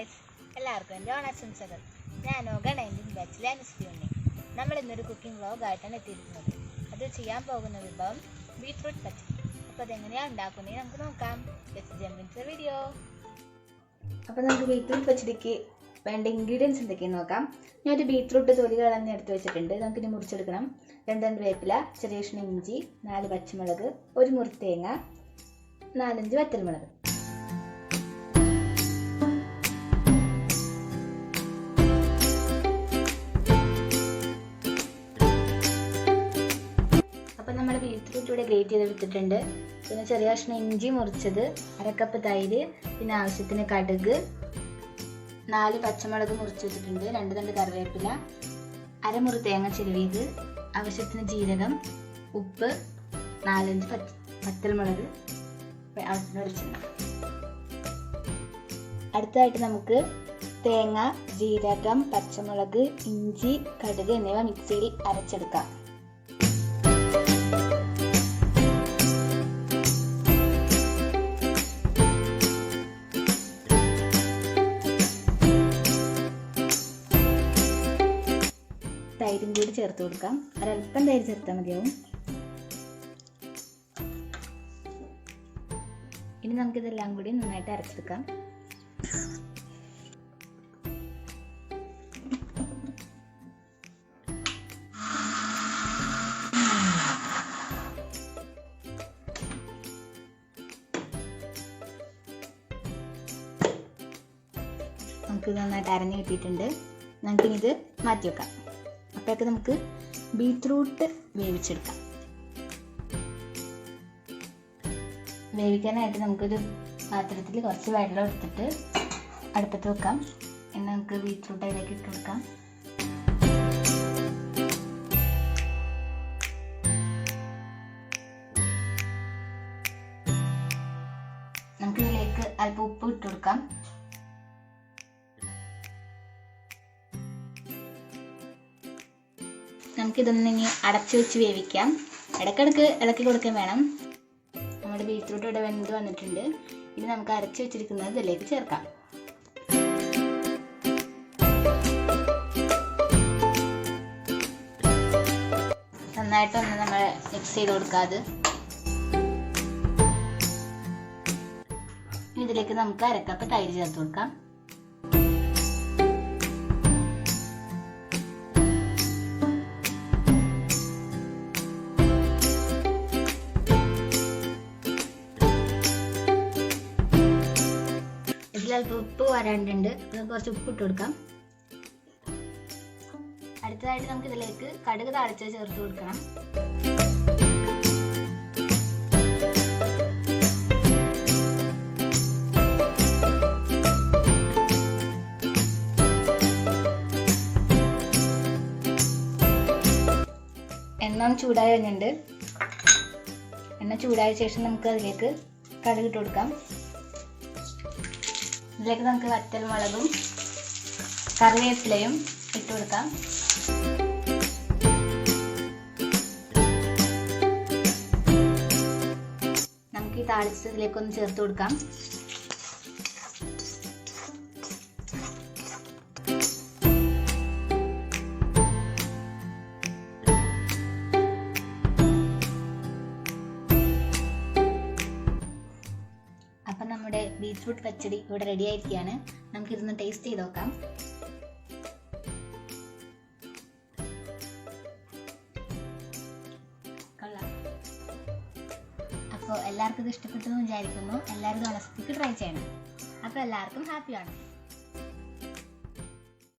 Guys, എല്ലാവർക്കും എൻ്റെ ഓണാശംസകൾ. ഞാനോ ഗണേന്ത്യൻ ബാച്ചിലെ അനുശ്രീയുണ്ണി. നമ്മൾ ഇന്നൊരു കുക്കിംഗ് വ്ലോഗായിട്ടാണ് എത്തിയിരിക്കുന്നത്. അത് ചെയ്യാൻ പോകുന്ന വിഭവം ബീറ്റ്റൂട്ട് പച്ചടി. അപ്പോൾ അതെങ്ങനെയാണ് ഉണ്ടാക്കുന്നത് നമുക്ക് നോക്കാം. Let's jump into the video. അപ്പോൾ നമുക്ക് ബീറ്റ്റൂട്ട് പച്ചടിക്ക് വേണ്ട ഇൻഗ്രീഡിയൻസ് എന്തൊക്കെയെന്ന് നോക്കാം. ഞാൻ ഒരു ബീറ്റ്റൂട്ട് തൊലി കളഞ്ഞ് എടുത്ത് വെച്ചിട്ടുണ്ട്. നമുക്കിനി മുറിച്ചെടുക്കണം. 2 വേപ്പില, ചെറിയ കഷ്ണം ഇഞ്ചി, 4 പച്ചമുളക്, 1 മുറി തേങ്ങ, 4-5 വറ്റൽമുളക്. അപ്പം നമ്മൾ ബീറ്റ്റൂട്ട് ഇവിടെ ഗ്രേറ്റ് ചെയ്തെടുത്തിട്ടുണ്ട്. പിന്നെ ചെറിയ കഷ്ണം ഇഞ്ചി മുറിച്ചത്, 1 കപ്പ് തൈര്, പിന്നെ ആവശ്യത്തിന് കടുക്, 4 പച്ചമുളക് മുറിച്ച് വെച്ചിട്ടുണ്ട്, 2 തണ്ട് കറിവേപ്പില, 1/2 മുറി തേങ്ങ ചിരവിയത്, ആവശ്യത്തിന് ജീരകം, ഉപ്പ്, 4-5 വറ്റൽമുളക്, ആവശ്യത്തിന് വെളിച്ചെണ്ണ. അടുത്തതായിട്ട് നമുക്ക് തേങ്ങ, ജീരകം, പച്ചമുളക്, ഇഞ്ചി, കടുക് എന്നിവ മിക്സിയിൽ അരച്ചെടുക്കാം. തൈരും കൂടി ചേർത്ത് കൊടുക്കാം. ഒരൽപ്പം തൈര് ചേർത്താൽ മതിയാവും. ഇനി നമുക്കിതെല്ലാം കൂടി നന്നായിട്ട് അരച്ചെടുക്കാം. നമുക്ക് നന്നായിട്ട് അരഞ്ഞ് കിട്ടിയിട്ടുണ്ട്. നമുക്കിത് മാറ്റി വെക്കാം. അപ്പോഴൊക്കെ നമുക്ക് ബീറ്റ്റൂട്ട് വേവിച്ചെടുക്കാം. വേവിക്കാനായിട്ട് നമുക്കൊരു പാത്രത്തിൽ കുറച്ച് വെള്ളം എടുത്തിട്ട് അടുപ്പത്ത് വെക്കാം. ഇനി നമുക്ക് ബീറ്റ്റൂട്ട് അതിലേക്ക് ഇട്ട് കൊടുക്കാം. നമുക്കിതിലേക്ക് അല്പം ഉപ്പ് ഇട്ട് കൊടുക്കാം. നമുക്കിതൊന്ന് ഇനി അടച്ചു വെച്ച് വേവിക്കാം. ഇടയ്ക്കിടയ്ക്ക് ഇളക്കി കൊടുക്കാൻ വേണം. നമ്മുടെ ബീറ്റ്റൂട്ട് ഇവിടെ വെന്ത് വന്നിട്ടുണ്ട്. ഇനി നമുക്ക് അരച്ച് വെച്ചിരിക്കുന്നത് ഇതിലേക്ക് ചേർക്കാം. നന്നായിട്ടൊന്ന് നമ്മൾ മിക്സ് ചെയ്ത് കൊടുക്കാതെ ഇതിലേക്ക് നമുക്ക് 1 കപ്പ് തൈര് ചേർത്ത് കൊടുക്കാം. ഇതിലൽപ്പം ഉപ്പ് വരാണ്ടുണ്ട്. കുറച്ച് ഉപ്പ് ഇട്ട് കൊടുക്കാം. അടുത്തതായിട്ട് നമുക്ക് ഇതിലേക്ക് കടുക് താളിച്ചത് ചേർത്ത് കൊടുക്കണം. എണ്ണ ചൂടായി കഴിഞ്ഞിട്ടുണ്ട്. എണ്ണ ചൂടായ ശേഷം നമുക്ക് അതിലേക്ക് കടുക് ഇട്ട് കൊടുക്കാം. ഇതിലേക്ക് നമുക്ക് വറ്റൽമുളകും കറിവേപ്പിലയും ഇട്ട് കൊടുക്കാം. നമുക്ക് ഈ താളിച്ചത് ഇതിലേക്കൊന്ന് ചേർത്ത് കൊടുക്കാം. അപ്പം നമ്മുടെ ബീറ്റ്റൂട്ട് പച്ചടി ഇവിടെ റെഡി ആയിരിക്കുകയാണ്. നമുക്കിതൊന്ന് ടേസ്റ്റ് ചെയ്ത് നോക്കാം. കൊള്ളാം. അപ്പോൾ എല്ലാവർക്കും ഇത് ഇഷ്ടപ്പെട്ടു എന്ന് വിചാരിക്കുന്നു. എല്ലാവരും ഓണസദ്യക്ക് ട്രൈ ചെയ്യണം. അപ്പോൾ എല്ലാവർക്കും ഹാപ്പിയാണ്.